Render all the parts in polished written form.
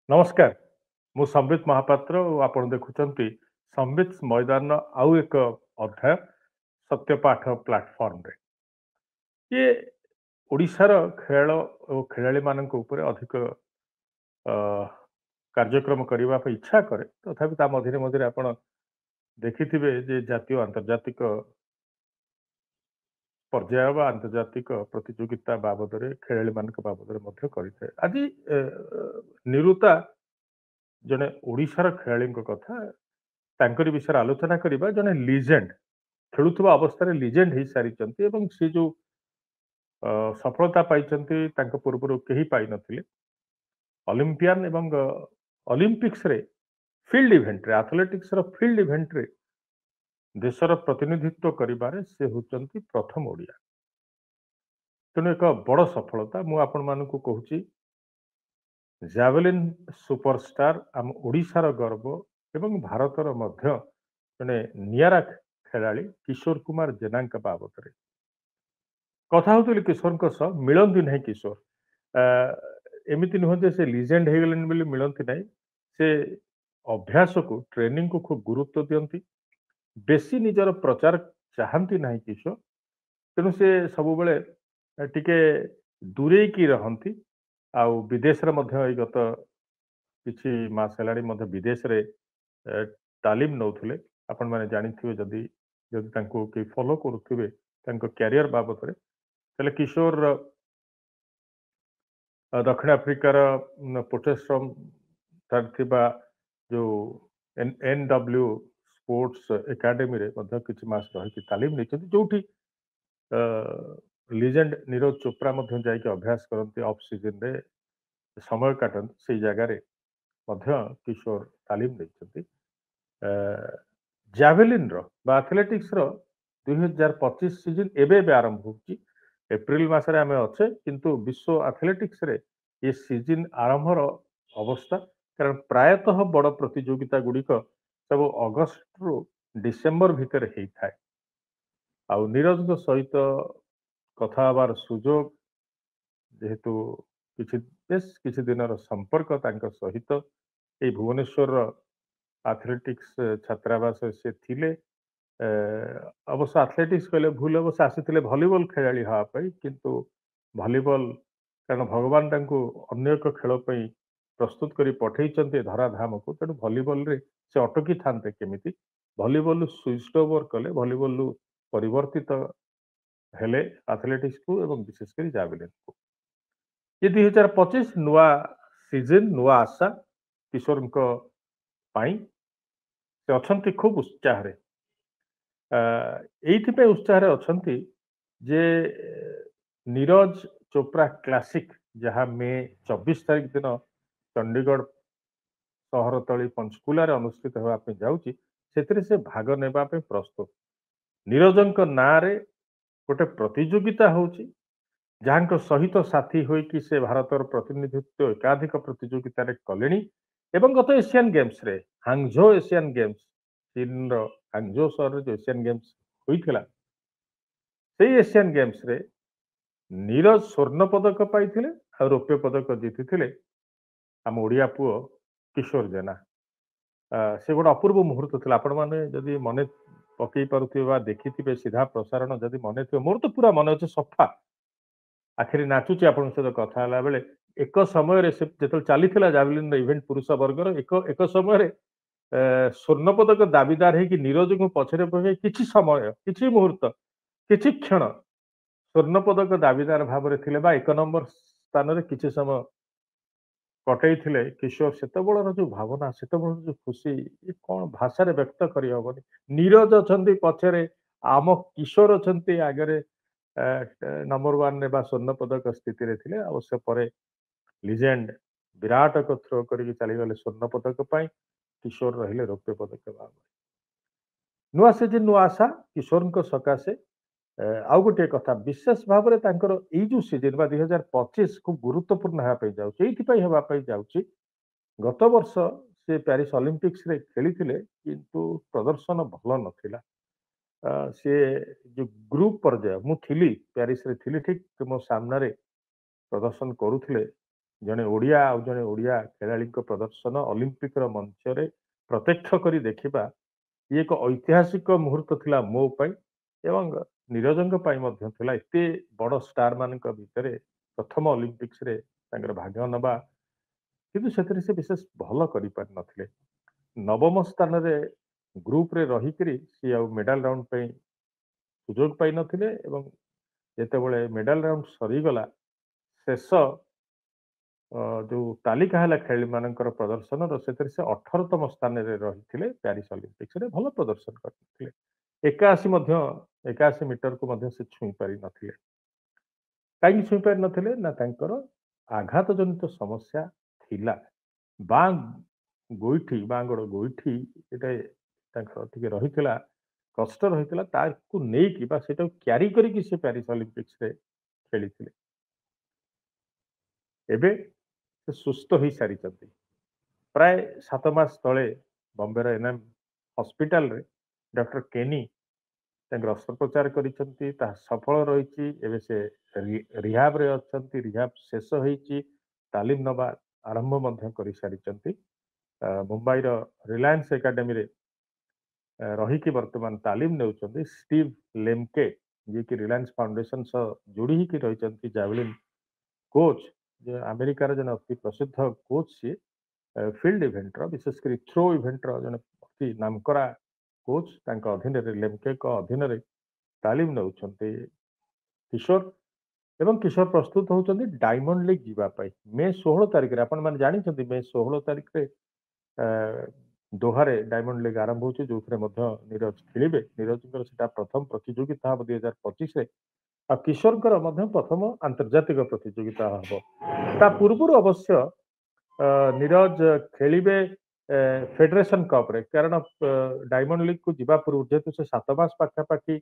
नमस्कार मु संबित महापात्र और आपण देखुचंती संबित मैदान आउ एक अध्याय सत्यपाठ प्लेटफॉर्म रे ये ओडिशार खेल और खेलाड़ी मानक ऊपर अधिक कार्यक्रम करने पे इच्छा करे तथापि ता मझिरे मझिरे आपण देखिथिबे जे जातीय आंतर्जातिक पर्याय बा आंतर्जातिक प्रतियोगिता बाबदरे खेलाड़ी मानक बाबदरे मध्य करिଥାଏ आजि निरुता जने ओडिशार खेलाड़ी कथा तांकरी विषय आलोचना करिबा जने लीजेंड खेलुथुबा अवस्था लीजेंड हो सारी एवं सी जो सफलता पाइछन्ति तांको पूର୍ବरु केही पाइ नथिले ओलंपियन एवं ओलंपिक्स रे फील्ड इवेंट रे एथलेटिक्स रो फील्ड इवेंट रे देशर प्रतिनिधित्व करिबारे से होचन्ति प्रथम ओडिया तेणु एक बड़ सफलता मु आपण मानकु कहूची जैवलिन सुपरस्टार आम ओडिशार गर्व एवं भारतर मध्य जने नियारा खेलाड़ी किशोर कुमार जेना बाबद कथा होती किशोर मिलती ना किशोर एमती नुह से लिजेंड हो गले बोली मिलती ना से अभ्यास को ट्रेनिंग को खूब गुरुत्व दियंती बेसी निजर प्रचार चाहती ना किशोर तेणु से सब बेले टिके दूरे की रहती आउ विदेश रे मध्य एई गत किछि मास हेलाणी मध्य विदेश रे तालीम नौथिले आपण माने जानिथिबे जदि जदि तांको के फॉलो करूथिबे तांको कैरियर बाबत रे तले किशोर दक्षिण अफ्रिकार पोटेस्ट्रम थिबा जो एनडब्ल्यू स्पोर्ट्स एकेडमी रे मध्य किछि मास रहि तालीम नैछथि जोठी लीजेंड नीरज चोप्रा मध्य जाइके अभ्यास करते ऑफ सीजन रे समय काटन से जगह किशोर तालीम नहीं जैवलिन एथलेटिक्स 2025 सीजन एबे आरंभ होची एप्रिल मासरे आमे अच्छे किंतु विश्व एथलेटिक्स रे ये सीजन आरंभर अवस्था कारण प्रायतः बड़ प्रतियोगिता गुड़िक सब अगस्त रु डिसेम्बर भितर होता है आउ नीरज सहित कथा हबार सुजोग जेहेतु किछि बेस किछि दिनर संपर्क तांका सहित ए भुवनेश्वर एथलेटिक्स छात्रावास से थिले अवश्य एथलेटिक्स कहले भूल अवश्य आसीथिले भलीबॉल खेलाड़ी हवा पाई किंतु भलीबॉल कारण भगवान तांको अन्य एक खेल पई प्रस्तुत करी पठेइचन्ते धराधाम को तेणु भलीबॉल रे से अटकी थान्ते केमिति भलीबॉल स्विच ओवर कले भलीबॉल परिवर्तित हेले एथलेटिक्स को एवं विशेषकर जावेलिन को ये 2025 नुआ सीजन नुआ आशा किशोर से अछंती खूब उत्साह रे एइथिपे उत्साह रे अछंती जे नीरज चोप्रा क्लासिक जहाँ मे 24 तारिख दिन चंडीगढ़ सहर तली पंचकुला रे अनुष्ठित होगा पे जाउची सेथिरे से भाग नेबा पे प्रस्तुत नीरजंक ना रे गोटे प्रतियोगिता होची जहाँ सहित साथी होइकि से भारतर प्रतिनिधित्व एकाधिक प्रतियोगिता रे कलेनी एवं गत एशियन गेम्स रे हांगझो एशियन गेम्स चीन रो हांगझो शहर जो एशियन गेम्स होइथिला सेई एशियन गेम्स रे नीरज स्वर्ण पदक पाइथिले आ रौप्य पदक जीतिथिले आम ओडिया पुओ किशोर जेना से गोटे अपूर्व मुहूर्त थिला आपण माने जदि मने पकई पारुथिबे बा देखिथिबे सीधा प्रसारण जदि मने थिबे मोर तो पूरा मन अछि सफा आखिर नाचुची आपण सहित कथा होला बेले एक समय से जो चली जावलिन इवेंट पुरुष वर्गर एक समय स्वर्ण पदक दाबीदार है कि नीरज को पछरे पके किछि समय किछि मुहूर्त किछि क्षण स्वर्ण पदक दाबीदार भाव में थिले बा एक नंबर स्थान रे किछि समय कटई थिले किशोर सेतबेलर जो भावना सेतबेलर जो खुशी ये कौन भाषा रे व्यक्त करि हबनी नीरज अछंती पछरे आम किशोर अछंती आगरे नंबर वन ने बा स्वर्ण पदक स्थिति रे थिले अवश्य परे लिजेंड विराट को थ्रो करके चली गले स्वर्ण पदक पाई किशोर रहिले रौप्य पदक भाव नुआ सीजन नुआ आशा किशोर सकाशे आउ गोटे कथा विशेष भाव में तांकर एई जो सीजन बा 2025 खूब गुरुत्वपूर्ण होगा जाउची एइथिपाई होगा जाउची गत वर्ष से पेरिस ओलंपिक्स रे खेली किंतु प्रदर्शन भल नथिला सी जो ग्रुप पर्याय मु थिली पेरिस रे थिली ठीक मो सामने रे प्रदर्शन करुथिले जड़े ओडिया आउ जड़े ओडिया खेलाड़ी प्रदर्शन ओलंपिक मंच रे प्रत्यक्ष करी देखिबा ये एक ऐतिहासिक मुहूर्त थिला मो पई एवं नीरजंग पई मध्य थिला एते बड़ स्टार मानक भितरे प्रथम ओलंपिक्स रे तांकर भाग नबा किंतु सेतरे से विशेष भल करि पार नथिले नवम स्थान रे ग्रुप रे रही करी सी आ मेडल राउंड पे सुजोग पाई नथिले एवं जेतेबेले मेडल राउंड सरीगला शेष जो तालिका है खेल मानकर प्रदर्शन से 18तम स्थान रे रही प्यारिस ओलंपिक्स रे भल प्रदर्शन करते 81 मीटर को मध्य से छुई पारि नथिले कहीं छुई पारि नथिले ना तांकर आघात जनित समस्या थिला बाँ गोईठी बाँ गोड़ गोईठी एटा तांकर टिके रहितला कष्ट रहितला ताकू नेकी बा सेटा क्यारी करिकि से प्यारिस ओलंपिक्स रे खेलिथिले एबे से सुस्थ हो सारी प्राय 7 मास तले बॉम्बे रो एनएम हॉस्पिटल रे डॉक्टर केनी तांकर अस्त्रोपचार करिसंती ता सफल रहिछि एबे से रिहाब रे अछंती रिहाब शेष होईछि तालीम नबा आरंभ मध्य करि सारिचंती मुंबई रो रिलायंस एकेडमी रे रही कि वर्तमान तालीम नेउचंती स्टीव लेमके जे कि रिलायंस फाउंडेशन से जोड़ी ही कि रहिचंती जावलिन कोच जे अमेरिका रे जन अति प्रसिद्ध कोच सी फील्ड इवेंट रो विशेषकर थ्रो इवेंट रो जन अति नामकरा कोच तांका अधीन रे लेमके को अधीन रे तालीम नेउचंती किशोर एवं किशोर प्रस्तुत होउचंती डायमंड लीग जीवा पाई मे 16 तारिख रे आपण माने जानि छथि मे 16 तारिख रे दोहारे डायमंड लीग आरंभ होचे जो नीरज खेलिबे नीरज सेटा प्रथम प्रतियोगिता हम 2025 रे आ किशोर प्रथम आंतर्जातिक प्रतियोगिता हम ता पूर्व अवश्य नीरज खेलिबे फेडरेशन कप रे कारण डायमंड लीग को जीवा पूर्व जेतु से 7 मास पाखापाखि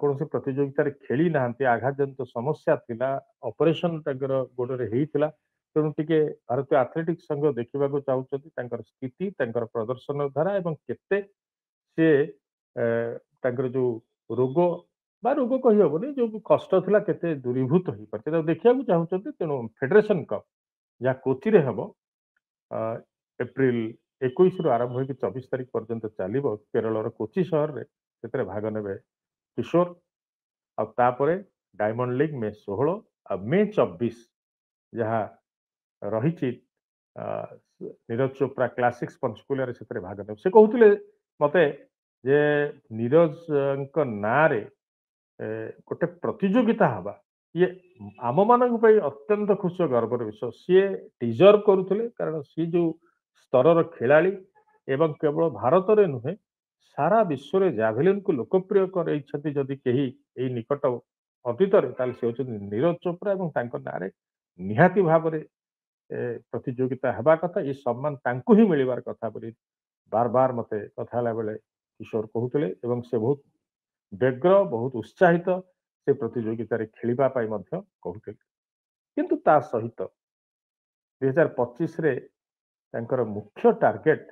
कौन से प्रतियोगिता खेली ना आघात जनित समस्या थिला ऑपरेशन तांकर गोडरे हेइथिला तेणु टिके भारतीय एथलेटिक्स संघ देखा चाहते स्थिति प्रदर्शन धारा एवं केते से तांकर जो रोग बा रोग कही हबनी जो कष्ट थिला केते दूरीभूत हो पारे देखा चाहते तेणु फेडरेशन कप जहाँ कोची रे हबो एप्रिल 21 रु आरंभ होकर 24 तारिख पर्यंत चलो केरल कोची सहर रे सेतरे भाग नेबे किशोर आतापर डायमंड लीग मे 16 आ मे 24 जहाँ रही नीरज चोप्रा क्लासिक्स पंचकुला से भाग ने से कहते मत जे नीरज ना गोटे प्रतियोगिता हवा ये आम मान अत्यंत खुशी गर्वर विषय सी डिजर्व करुले कारण सी जो स्तर खेलाड़ी एवं केवल भारत में नुहे सारा विश्व में जाभेलिन को लोकप्रिय करदी कहीं यही निकट अतीत सी हूँ नीरज चोप्रा और ना निहाती भाव प्रतियोगिता हवा कथा ये सम्मान तांको ही मिलवार कथा बोली बार बार मते कथा बेले किशोर कहते से बहुत व्यग्र बहुत उत्साहित से प्रतियोगिता खेलवाई कहते किंतु ता सहित 2025 रे तांकर मुख्य टार्गेट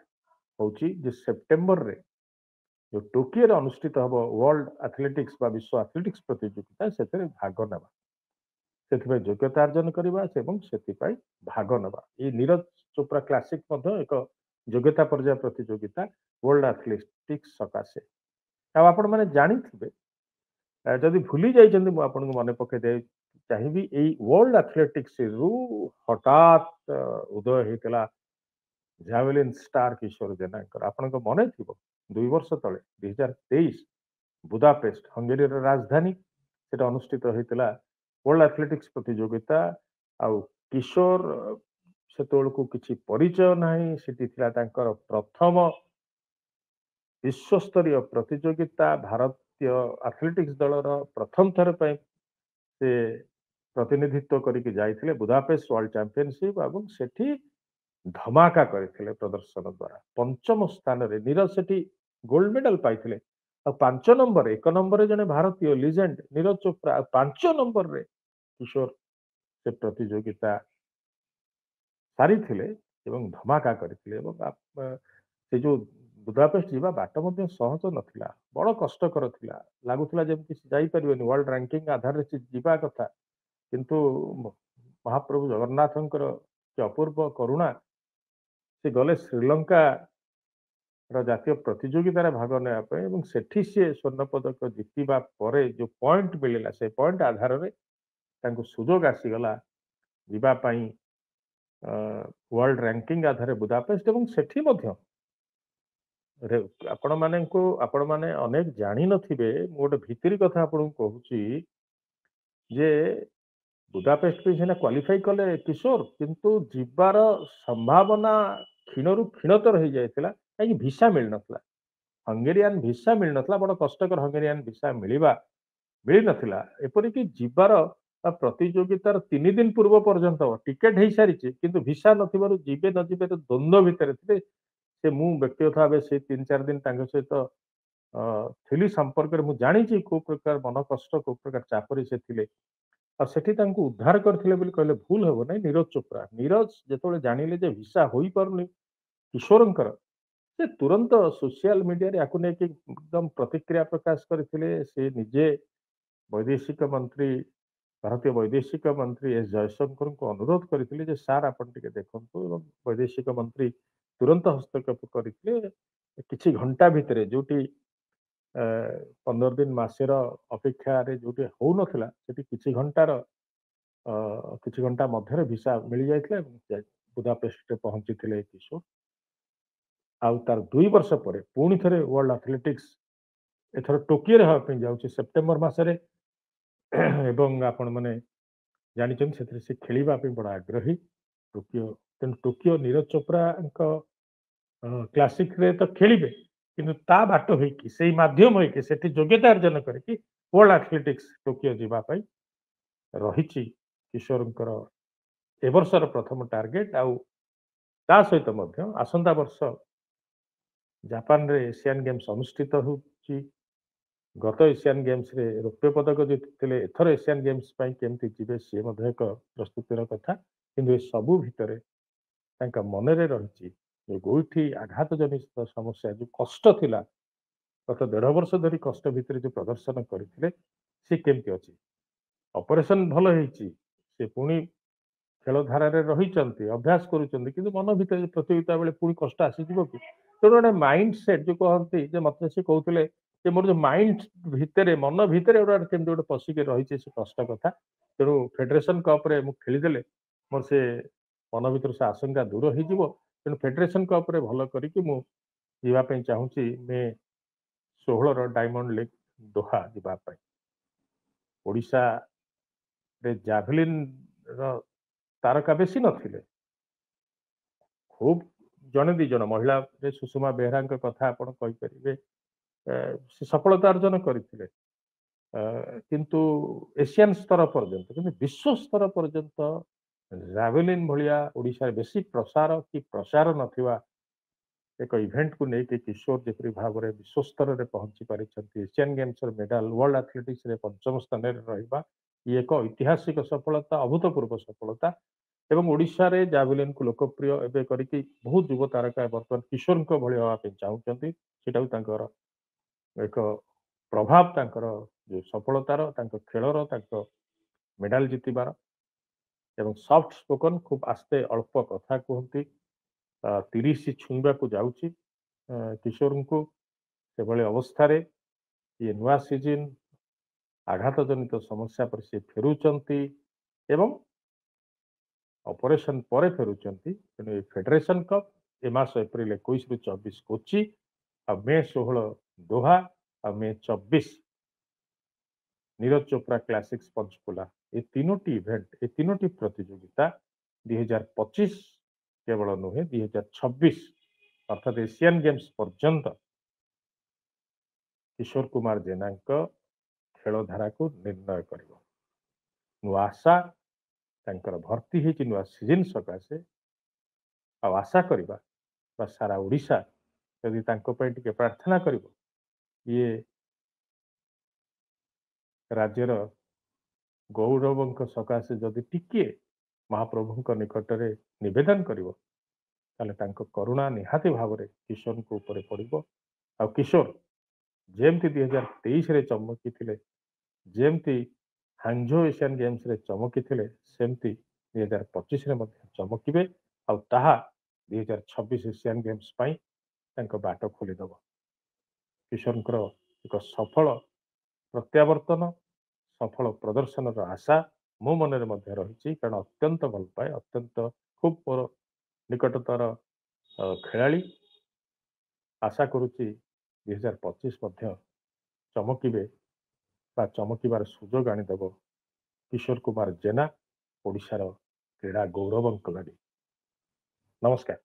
होची जे सेप्टेम्बर रे जो टोकियो अनुष्ठित हम वर्ल्ड एथलेटिक्स बा विश्व एथलेटिक्स प्रतियोगिता से भाग नेबा से योग्यता अर्जन करवा से भाग नवा ये नीरज चोप्रा क्लासिक एक योग्यता पर्याय प्रतियोगिता वर्ल्ड एथलेटिक्स सकाशे आपण मैंने जानी जदि भूली जाइए मुझे मन पकड़ चाहिए यही वर्ल्ड एथलेटिक्स रु हठात उदय होता जावेलिन स्टार किशोर जेना आपण मन थी 2 वर्ष तले 2023 बुदापेस्ट हंगेरी राजधानी से अनुष्ठित होता वर्ल्ड एथलेटिक्स प्रतियोगिता आउ किशोर से किसी परिचय नहीं सेठी प्रथम विश्वस्तरीय प्रतियोगिता भारतीय एथलेटिक्स दलर प्रथम थर से प्रतिनिधित्व करके जाइए बुदापेस्ट वर्ल्ड चैंपियनशिप और सेठी धमाका करते प्रदर्शन द्वारा पंचम स्थान रे नीरज सेठी गोल्ड मेडल पाई और 5 नंबर 1 नंबर जने भारतीय लिजेंड नीरज चोप्रा 5 नंबर रे किशोर से प्रतियोगिता सारी धमाका करते से जो बुदापेस्ट जीवा बाट सहज नथिला बड़ कष्टकर थिला लागुला जमी जापर वर्ल्ड रैंकिंग आधार से जीवा कथा किंतु महाप्रभु जगन्नाथଙ୍କର କି ଅପୂର୍ବ କରୁଣା ସେ ଗଲେ ଶ୍ରୀଲଙ୍କା ଜାତୀୟ ପ୍ରତିଯୋଗିତାରେ ଭାଗ ନେବା ପାଇଁ ଏବଂ ସେଠି ସିଏ ସ୍ୱର୍ଣ୍ଣ ପଦକ ଜିତିବା ପରେ ଯୋଉ ପଏଣ୍ଟ ମିଳିଲା ସେ ପଏଣ୍ଟ ଆଧାରରେ ତାଙ୍କୁ ସୁଯୋଗ ଆସିଗଲା ଯିବା ପାଇଁ ୱାର୍ଲଡ ରାଙ୍କିଙ୍ଗ ଆଧାରରେ ବୁଦାପେଷ୍ଟ ଏବଂ ସେଠି ମଧ୍ୟ ଆପଣମାନେ ଅନେକ ଜାଣିନଥିବେ ମୁଁ ଗୋଟେ ଭିତିରି କଥା ଆପଣଙ୍କୁ କହୁଛି ଯେ ବୁଦାପେଷ୍ଟ ପାଇଁ ସିନା କ୍ୱାଲିଫାଇ କଲେ କିଶୋର କିନ୍ତୁ ଯିବାର ସମ୍ଭାବନା କ୍ଷୀଣରୁ କ୍ଷୀଣତର ହେଇଯାଇଥିଲା କାହିଁକି ଭିସା ମିଳିନଥିଲା ହଙ୍ଗେରିଆନ ଭିସା ମିଳିନଥିଲା ବଡ କଷ୍ଟକର ହଙ୍ଗେରିଆନ ଭିସା ମିଳିନଥିଲା ଏପରିକି ଯିବାର ପ୍ରତିଯୋଗିତାର 3 ଦିନ ପୂର୍ବ ପର୍ଯ୍ୟନ୍ତ ଟିକେଟ ହେଇସାରିଛି କିନ୍ତୁ ଭିସା ନଥିବାରୁ ଯିବେ ନ ଯିବେ ଦ୍ୱନ୍ଦ୍ୱ ଭିତରେ ଥିଲେ ସେ ମୁଁ ବ୍ୟକ୍ତିଗତ ଭାବେ ସେଇ 3-4 ଦିନ ତାଙ୍କ ସହିତ ଥିଲି ସମ୍ପର୍କରେ ମୁଁ ଜାଣିଛି କୋଉ ପ୍ରକାର ମନ କଷ୍ଟ କୋଉ ପ୍ରକାର ଚାପରେ ସେ ଥିଲେ ଆଉ ସେଠି ତାଙ୍କୁ ଉଦ୍ଧାର କରିଥିଲେ ବୋଲି କହିଲେ ଭୁଲ ହେବ ନାହିଁ ନୀରଜ ଚୋପ୍ରା ନୀରଜ ଯେତେବେଳେ ଜାଣିଲେ ଯେ ଭିସା ହୋଇପାରୁନି କିଶୋରଙ୍କର ସେ ତୁରନ୍ତ ସୋସିଆଲ ମିଡିଆରେ ୟାକୁ ନେଇକି ଏକଦମ ପ୍ରତିକ୍ରିୟା ପ୍ରକାଶ କରିଥିଲେ ସେ ନିଜେ ବୈଦେଶିକ ମନ୍ତ୍ରୀ ଭାରତୀୟ ବୈଦେଶିକ ମନ୍ତ୍ରୀ ଏସ୍ ଜୟଶଙ୍କରଙ୍କୁ ଅନୁରୋଧ କରିଥିଲେ ଯେ ସାର୍ ଆପଣ ଟିକେ ଦେଖନ୍ତୁ ଏବଂ ବୈଦେଶିକ ମନ୍ତ୍ରୀ ତୁରନ୍ତ ହସ୍ତକ୍ଷେପ କରିଥିଲେ କିଛି ଘଣ୍ଟା ଭିତରେ ଯୋଉଠି 15 ଦିନ ମାସେର ଅପେକ୍ଷାରେ ଯୋଉଠି ହଉନଥିଲା ସେଠି କିଛି ଘଣ୍ଟା ମଧ୍ୟରେ ଭିସା ମିଳିଯାଇଥିଲା ଏବଂ ବୁଦାପେଷ୍ଟରେ ପହଞ୍ଚିଥିଲେ କିଶୋର ଆଉ ତାର 2 ବର୍ଷ ପରେ ପୁଣି ଥରେ ୱାର୍ଲଡ ଆଥଲେଟିକ୍ସ ଏଥର ଟୋକିଓରେ ହେବା ପାଇଁ ଯାଉଛି ସେପ୍ଟେମ୍ବର ମାସରେ ଏବଂ ଆପଣମାନେ ଜାଣିଛନ୍ତି ସେଥିରେ ସେ ଖେଳିବା ପାଇଁ ବଡ ଆଗ୍ରହୀ ଟୋକିଓ ତେଣୁ ଟୋକିଓ ନୀରଜ ଚୋପ୍ରାଙ୍କ କ୍ଲାସିକରେ ତ ଖେଳିବେ କିନ୍ତୁ ତା ବାଟ ହେଇକି ସେଇ ମାଧ୍ୟମ ହେଇକି ସେଠି ଯୋଗ୍ୟତା ଅର୍ଜନ କରିକି ୱାର୍ଲଡ ଆଥଲେଟିକ୍ସ ଟୋକିଓ ଯିବା ପାଇଁ ରହିଛି କିଶୋରଙ୍କର ଏ ବର୍ଷର ପ୍ରଥମ ଟାର୍ଗେଟ ଆଉ ତା ସହିତ ମଧ୍ୟ ଆସନ୍ତା ବର୍ଷ ଜାପାନରେ ଏସିଆନ ଗେମ୍ସ ଅନୁଷ୍ଠିତ ହେଉଛି ଗତ ଏସିଆନ ଗେମ୍ସରେ ରୌପ୍ୟ ପଦକ ଜିତିଥିଲେ ଏଥର ଏସିଆନ ଗେମ୍ସ ପାଇଁ କେମିତି ଯିବେ ସିଏ ମଧ୍ୟ ଏକ ପ୍ରସ୍ତୁତିର କଥା କିନ୍ତୁ ଏ ସବୁ ଭିତରେ ତାଙ୍କ ମନରେ ରହିଛି ଯେ ଗୋଇଠି ଆଘାତ ଜନିତ ସମସ୍ୟା ଯୋଉ କଷ୍ଟ ଥିଲା ଗତ 1.5 ବର୍ଷ ଧରି କଷ୍ଟ ଭିତରେ ଯୋଉ ପ୍ରଦର୍ଶନ କରିଥିଲେ ସେ କେମିତି ଅଛି ଅପରେସନ ଭଲ ହେଇଛି ସେ ପୁଣି ଖେଳଧାରାରେ ରହିଛନ୍ତି ଅଭ୍ୟାସ କରୁଛନ୍ତି କିନ୍ତୁ ମନ ଭିତରେ ପ୍ରତିଯୋଗିତା ବେଳେ ପୁଣି କଷ୍ଟ ଆସିଯିବ କି ତେଣୁ ଗୋଟେ ମାଇଣ୍ଡ ସେଟ୍ ଯୋଉ କହନ୍ତି ଯେ ମତେ ସେ କହୁଥିଲେ ଯେ ମୋର ଯୋଉ ମାଇଣ୍ଡ ଭିତରେ ମନ ଭିତରେ ଗୋଟେ କେମିତି ଗୋଟେ ପଶିକି ରହିଛି ସେ କଷ୍ଟ କଥା ତେଣୁ ଫେଡେରେସନ କପରେ ମୁଁ ଖେଳିଦେଲେ ମୋର ସେ ମନ ଭିତରୁ ସେ ଆଶଙ୍କା ଦୂର ହେଇଯିବ ତେଣୁ ଫେଡେରେସନ କପରେ ଭଲ କରିକି ମୁଁ ଯିବା ପାଇଁ ଚାହୁଁଛି ମେ 16ର ଡାଇମଣ୍ଡ ଲିଗ୍ ଦୋହା ଯିବା ପାଇଁ ଓଡ଼ିଶାରେ ଜାଭେଲିନ ର ତାରକା ବେଶୀ ନଥିଲେ ଖୁବ ଜଣେ ଦି ଜଣ ମହିଳାରେ ସୁଷମା ବେହେରାଙ୍କ କଥା ଆପଣ କହିପାରିବେ ସେ ସଫଳତା ଅର୍ଜନ କରିଥିଲେ କିନ୍ତୁ ଏସିଆନ ସ୍ତର ପର୍ଯ୍ୟନ୍ତ କିନ୍ତୁ ବିଶ୍ୱ ସ୍ତର ପର୍ଯ୍ୟନ୍ତ ଜାଭେଲିନ ଭଳିଆ ଓଡ଼ିଶାରେ ବେଶୀ ପ୍ରସାର କି ପ୍ରଚାର ନଥିବା ଏକ ଇଭେଣ୍ଟକୁ ନେଇକି କିଶୋର ଯେପରି ଭାବରେ ବିଶ୍ୱ ସ୍ତରରେ ପହଞ୍ଚି ପାରିଛନ୍ତି ଏସିଆନ ଗେମ୍ସର ମେଡାଲ ୱାର୍ଲଡ ଆଥଲେଟିକ୍ସରେ 5ମ ସ୍ଥାନରେ ରହିବା ଇଏ ଏକ ଐତିହାସିକ ସଫଳତା ଅଭୂତପୂର୍ବ ସଫଳତା ଏବଂ ଓଡ଼ିଶାରେ ଜାଭେଲିନକୁ ଲୋକପ୍ରିୟ ଏବେ କରିକି ବହୁତ ଯୁବ ତାରକା ବର୍ତ୍ତମାନ କିଶୋରଙ୍କ ଭଳି ହେବା ପାଇଁ ଚାହୁଁଛନ୍ତି ସେଟା ବି ତାଙ୍କର ଏକ ପ୍ରଭାବ ତାଙ୍କର ଯୋଉ ସଫଳତାର ତାଙ୍କ ଖେଳର ତାଙ୍କ ମେଡାଲ ଜିତିବାର ଏବଂ ସଫ୍ଟ ସ୍ପୋକନ ଖୁବ ଆସ୍ତେ ଅଳ୍ପ କଥା କୁହନ୍ତି 30 ଛୁଇଁବାକୁ ଯାଉଛି କିଶୋରଙ୍କୁ ସେଭଳି ଅବସ୍ଥାରେ ଇଏ ନୂଆ ସିଜିନ ଆଘାତ ଜନିତ ସମସ୍ୟା ପରେ ସେ ଫେରୁଛନ୍ତି ଏବଂ ଅପରେସନ ପରେ ଫେରୁଛନ୍ତି ତେଣୁ ଏ ଫେଡେରେସନ କପ୍ ଏ ମାସ ଏପ୍ରିଲ 21ରୁ 24 କୋଚି ଆଉ ମେ 16 ଦୋହା ଆଉ ମେ 24 ନୀରଜ ଚୋପ୍ରା କ୍ଲାସିକ୍ସ ପଞ୍ଚକୁଲା ଏ ତିନୋଟି ଇଭେଣ୍ଟ ଏ ତିନୋଟି ପ୍ରତିଯୋଗିତା 2025 କେବଳ ନୁହେଁ 2026 ଅର୍ଥାତ୍ ଏସିଆନ ଗେମ୍ସ ପର୍ଯ୍ୟନ୍ତ କିଶୋର କୁମାର ଜେନାଙ୍କ ଖେଳଧାରାକୁ ନିର୍ଣ୍ଣୟ କରିବ ନୂଆ ଆଶା ତାଙ୍କର ଭର୍ତ୍ତି ହେଇଛି ନୂଆ ସିଜିନ ସକାଶେ ଆଉ ଆଶା କରିବା ବା ସାରା ଓଡ଼ିଶା ଯଦି ତାଙ୍କ ପାଇଁ ଟିକେ ପ୍ରାର୍ଥନା କରିବ ଇଏ ରାଜ୍ୟର ଗୌରବଙ୍କ ସକାଶେ ଯଦି ଟିକିଏ ମହାପ୍ରଭୁଙ୍କ ନିକଟରେ ନିବେଦନ କରିବ ତାହେଲେ ତାଙ୍କ କରୁଣା ନିହାତି ଭାବରେ କିଶୋରଙ୍କ ଉପରେ ପଡ଼ିବ ଆଉ କିଶୋର ଯେମିତି 2023ରେ ଚମକିଥିଲେ ଯେମିତି ହାଂଝୋ ଏସିଆନ ଗେମ୍ସରେ ଚମକିଥିଲେ ସେମିତି 2025 चमकिबे ଆଉ ତାହା 2026 ଏସିଆନ୍ ଗେମ୍ସ ପାଇଁ ତାଙ୍କ ବାଟ ଖୋଲିଦେବ। କିଶୋରଙ୍କର ଏକ ସଫଳ ପ୍ରତ୍ୟାବର୍ତ୍ତନ, ସଫଳ ପ୍ରଦର୍ଶନର ଆଶା ମୋ ମନରେ ମଧ୍ୟ ରହିଛି, କାରଣ ଅତ୍ୟନ୍ତ ଭଲ ପାଏ, ଅତ୍ୟନ୍ତ ଖୁବ୍ ମୋର ନିକଟତର ଖେଳାଳି। ଆଶା କରୁଛି 2025 ମଧ୍ୟ ଚମକିବେ ବା ଚମକିବାର ସୁଯୋଗ ଆଣିଦେବ କିଶୋର କୁମାର ଜେନା, ଓଡ଼ିଶାର କ୍ରୀଡ଼ା ଗୌରବଙ୍କ ଗାଡ଼ି। ନମସ୍କାର।